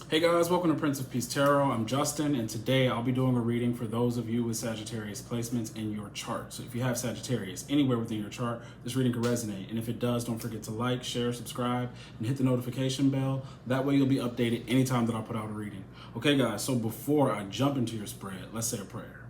Hey guys, welcome to Prince of Peace Tarot. I'm Justin, and today I'll be doing a reading for those of you with Sagittarius placements in your chart. So if you have Sagittarius anywhere within your chart, this reading can resonate. And if it does, don't forget to like, share, subscribe, and hit the notification bell. That way you'll be updated anytime that I put out a reading. Okay guys, so before I jump into your spread, let's say a prayer.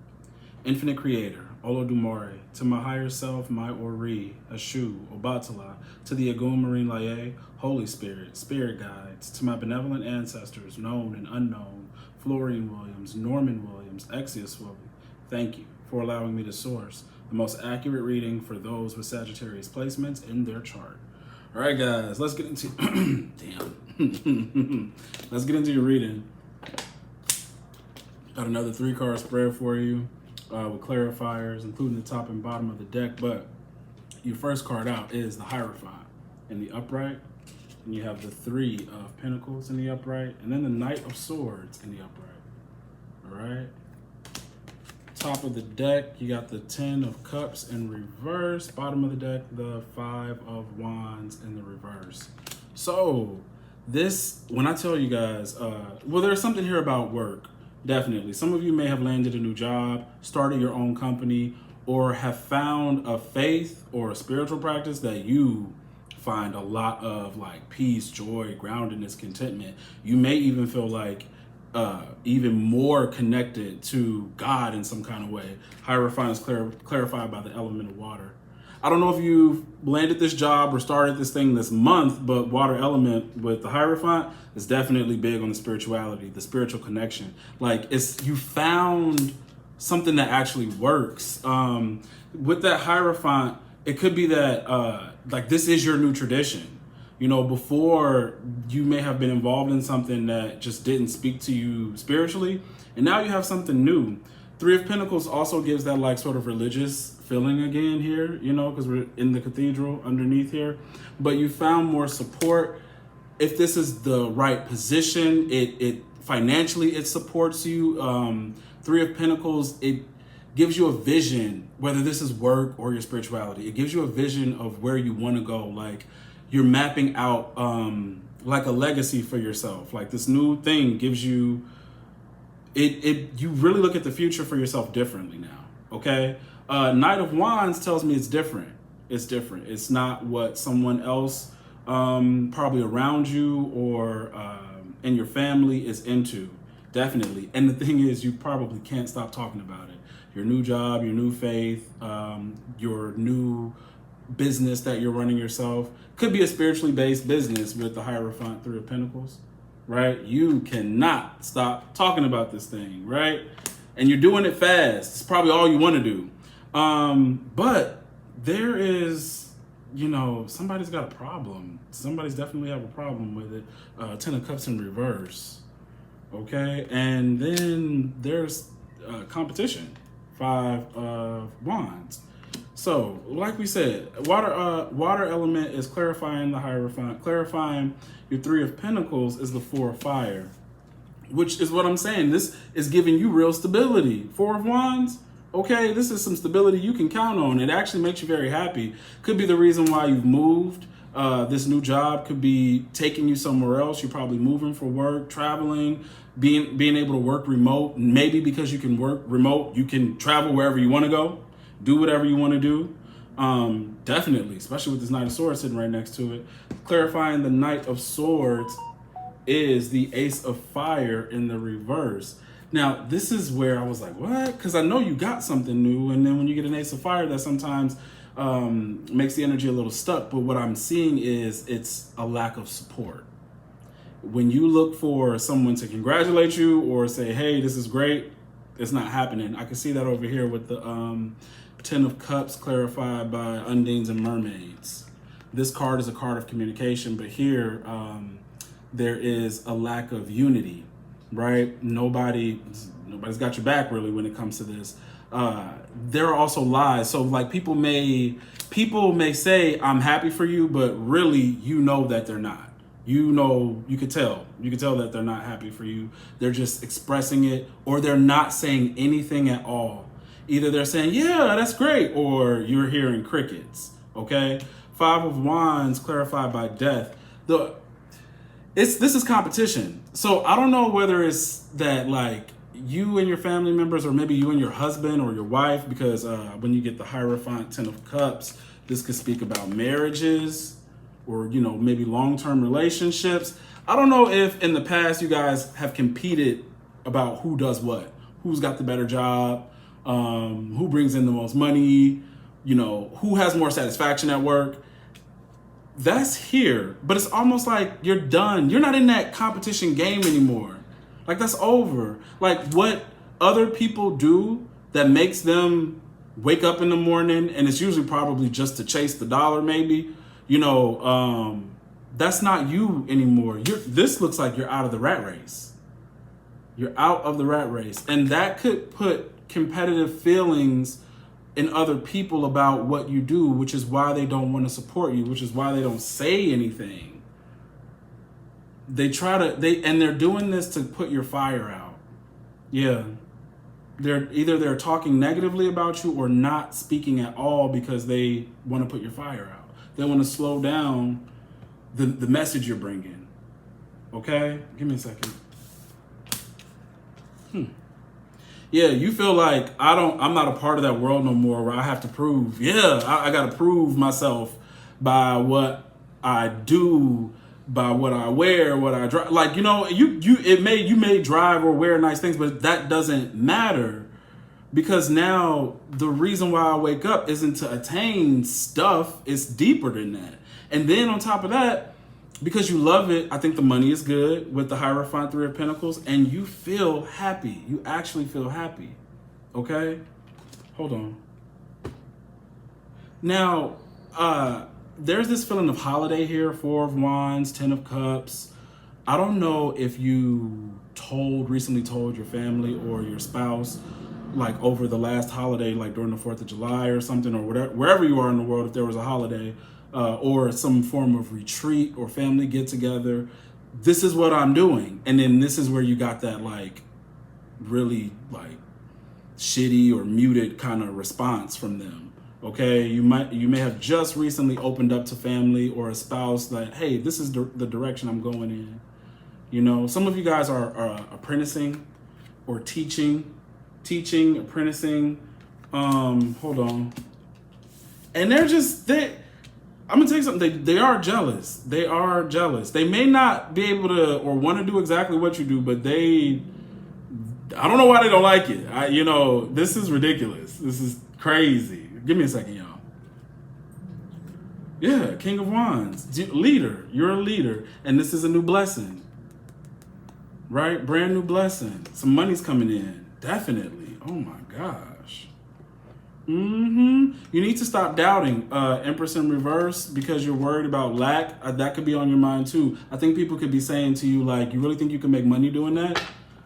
Infinite Creator, Olodumare, to my higher self, my Ori, Ashu, Obatala, to the Agum Marine Laye, Holy Spirit, Spirit Guides, to my benevolent ancestors, known and unknown, Florine Williams, Norman Williams, Exius Williams, thank you for allowing me to source the most accurate reading for those with Sagittarius placements in their chart. All right, guys, let's get into, let's get into your reading. Got another 3-card spread for you. With clarifiers, including the top and bottom of the deck. But your first card out is the Hierophant in the upright. And you have the 3 of Pentacles in the upright. And then the Knight of Swords in the upright. All right. Top of the deck, you got the 10 of Cups in reverse. Bottom of the deck, the 5 of Wands in the reverse. So this, when I tell you guys, well, there's something here about work. Definitely. Some of you may have landed a new job, started your own company, or have found a faith or a spiritual practice that you find a lot of like peace, joy, groundedness, contentment. You may even feel like even more connected to God in some kind of way. Hierophant is clarified by the element of water. I don't know if you've landed this job or started this thing this month, but water element with the Hierophant is definitely big on the spirituality, the spiritual connection. Like you found something that actually works. With that Hierophant, it could be that like this is your new tradition. You know, before you may have been involved in something that just didn't speak to you spiritually, and now you have something new. 3 of Pentacles also gives that like sort of religious feeling again here, you know, because we're in the cathedral underneath here. But you found more support. If this is the right position, it financially it supports you. 3 of Pentacles, it gives you a vision, whether this is work or your spirituality. It gives you a vision of where you want to go. Like you're mapping out like a legacy for yourself. Like this new thing gives you you really look at the future for yourself differently now, okay? Knight of Wands tells me it's different. It's different. It's not what someone else probably around you or in your family is into, definitely. And the thing is, you probably can't stop talking about it. Your new job, your new faith, your new business that you're running yourself. Could be a spiritually based business with the Hierophant 3 of Pentacles. Right? You cannot stop talking about this thing, right? And you're doing it fast. It's probably all you want to do. But there is, you know, somebody's got a problem. Somebody's definitely have a problem with it. 10 of Cups in reverse. Okay? And then there's competition. 5 of Wands. So, like we said, water element is clarifying the Hierophant. Clarifying your 3 of Pentacles is the 4 of Fire, which is what I'm saying. This is giving you real stability. 4 of Wands, okay, this is some stability you can count on. It actually makes you very happy. Could be the reason why you've moved. This new job could be taking you somewhere else. You're probably moving for work, traveling, being able to work remote. Maybe because you can work remote, you can travel wherever you want to go. Do whatever you want to do. Definitely, especially with this Knight of Swords sitting right next to it. Clarifying the Knight of Swords is the Ace of Fire in the reverse. Now, this is where I was like, what? Because I know you got something new. And then when you get an Ace of Fire, that sometimes makes the energy a little stuck. But what I'm seeing is it's a lack of support. When you look for someone to congratulate you or say, hey, this is great, it's not happening. I can see that over here with the 10 of Cups clarified by Undines and Mermaids. This card is a card of communication, but here there is a lack of unity, right? Nobody's got your back really when it comes to this. There are also lies. So like people may say, I'm happy for you, but really you know that they're not. You know, you could tell that they're not happy for you. They're just expressing it, or they're not saying anything at all. Either they're saying, yeah, that's great, or you're hearing crickets, okay? 5 of Wands clarified by Death. this is competition. So I don't know whether it's that like you and your family members, or maybe you and your husband or your wife, because when you get the Hierophant 10 of Cups, this could speak about marriages or, you know, maybe long-term relationships. I don't know if in the past you guys have competed about who does what, who's got the better job, who brings in the most money, you know, who has more satisfaction at work. That's here, but it's almost like you're done. You're not in that competition game anymore. Like, that's over. Like, what other people do that makes them wake up in the morning, and it's usually probably just to chase the dollar, maybe, you know, that's not you anymore. This looks like you're out of the rat race. You're out of the rat race. And that could put competitive feelings in other people about what you do, which is why they don't want to support you, which is why they don't say anything. They're doing this to put your fire out. Yeah. They're talking negatively about you or not speaking at all because they want to put your fire out. They want to slow down the message you're bringing. Okay? Give me a second. Yeah, you feel like I'm not a part of that world no more where I have to prove. Yeah, I got to prove myself by what I do, by what I wear, what I drive. Like, you know, you may drive or wear nice things, but that doesn't matter, because now the reason why I wake up isn't to attain stuff. It's deeper than that. And then on top of that, because you love it, I think the money is good with the Hierophant 3 of Pentacles, and you feel happy. You actually feel happy. Okay? Hold on. Now, there's this feeling of holiday here, 4 of Wands, 10 of Cups. I don't know if you recently told your family or your spouse, like over the last holiday, like during the 4th of July or something, or whatever, wherever you are in the world, if there was a holiday, or some form of retreat or family get together, this is what I'm doing. And then this is where you got that like really like shitty or muted kind of response from them. Okay, you may have just recently opened up to family or a spouse that, hey, this is the direction I'm going in. You know, some of you guys are apprenticing or teaching, apprenticing. Hold on. And I'm gonna tell you something. They are jealous. They are jealous. They may not be able to or want to do exactly what you do, but I don't know why they don't like it. This is ridiculous. This is crazy. Give me a second, y'all. Yeah, King of Wands, leader. You're a leader, and this is a new blessing, right? Brand new blessing. Some money's coming in, definitely. Oh my gosh. You need to stop doubting, Empress in reverse, because you're worried about lack. That could be on your mind too. I think people could be saying to you, like, you really think you can make money doing that?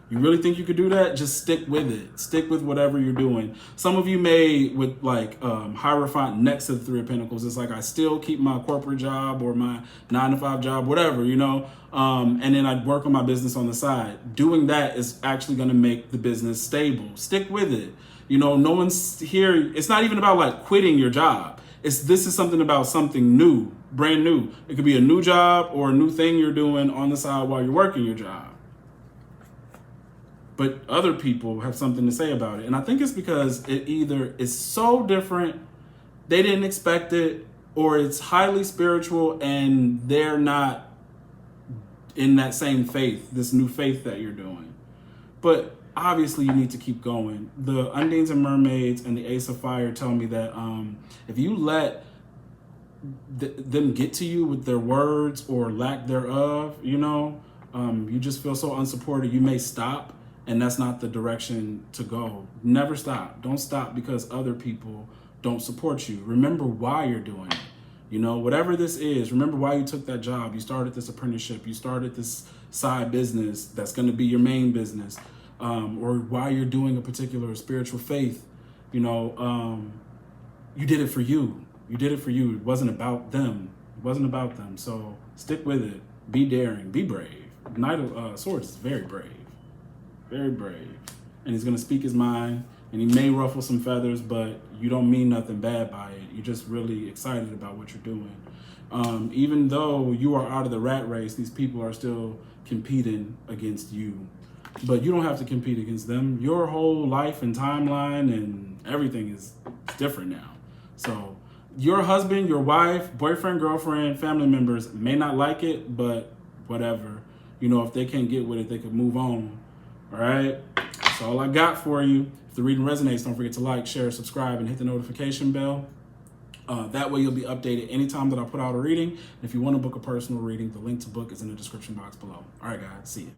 You really think you could do that? Just stick with it. Stick with whatever you're doing. Some of you may, with like Hierophant next to the 3 of Pentacles, it's like I still keep my corporate job or my 9-to-5 job, whatever, and then I work on my business on the side. Doing that is actually going to make the business stable. Stick with it. No one's here. It's not even about like quitting your job. This is something about something new, brand new. It could be a new job or a new thing you're doing on the side while you're working your job. But other people have something to say about it. And I think it's because it either is so different, they didn't expect it, or it's highly spiritual and they're not in that same faith, this new faith that you're doing. But obviously you need to keep going. The Undines and Mermaids and the Ace of Fire tell me that if you let them get to you with their words or lack thereof, you just feel so unsupported, you may stop, and that's not the direction to go. Never stop. Don't stop because other people don't support you. Remember why you're doing it. Whatever this is, remember why you took that job. You started this apprenticeship. You started this side business that's going to be your main business. Or why you're doing a particular spiritual faith. You did it for you. You did it for you. It wasn't about them. It wasn't about them. So stick with it. Be daring. Be brave. Knight of Swords is very brave. Very brave. And he's going to speak his mind. and he may ruffle some feathers, but you don't mean nothing bad by it. You're just really excited about what you're doing. Even though you are out of the rat race, these people are still competing against you. But you don't have to compete against them. Your whole life and timeline and everything is different now. So your husband, your wife, boyfriend, girlfriend, family members may not like it, but whatever. You know, if they can't get with it, they could move on. All right? That's all I got for you. If the reading resonates, don't forget to like, share, subscribe, and hit the notification bell. That way you'll be updated anytime that I put out a reading. If you want to book a personal reading, the link to book is in the description box below. All right, guys. See you.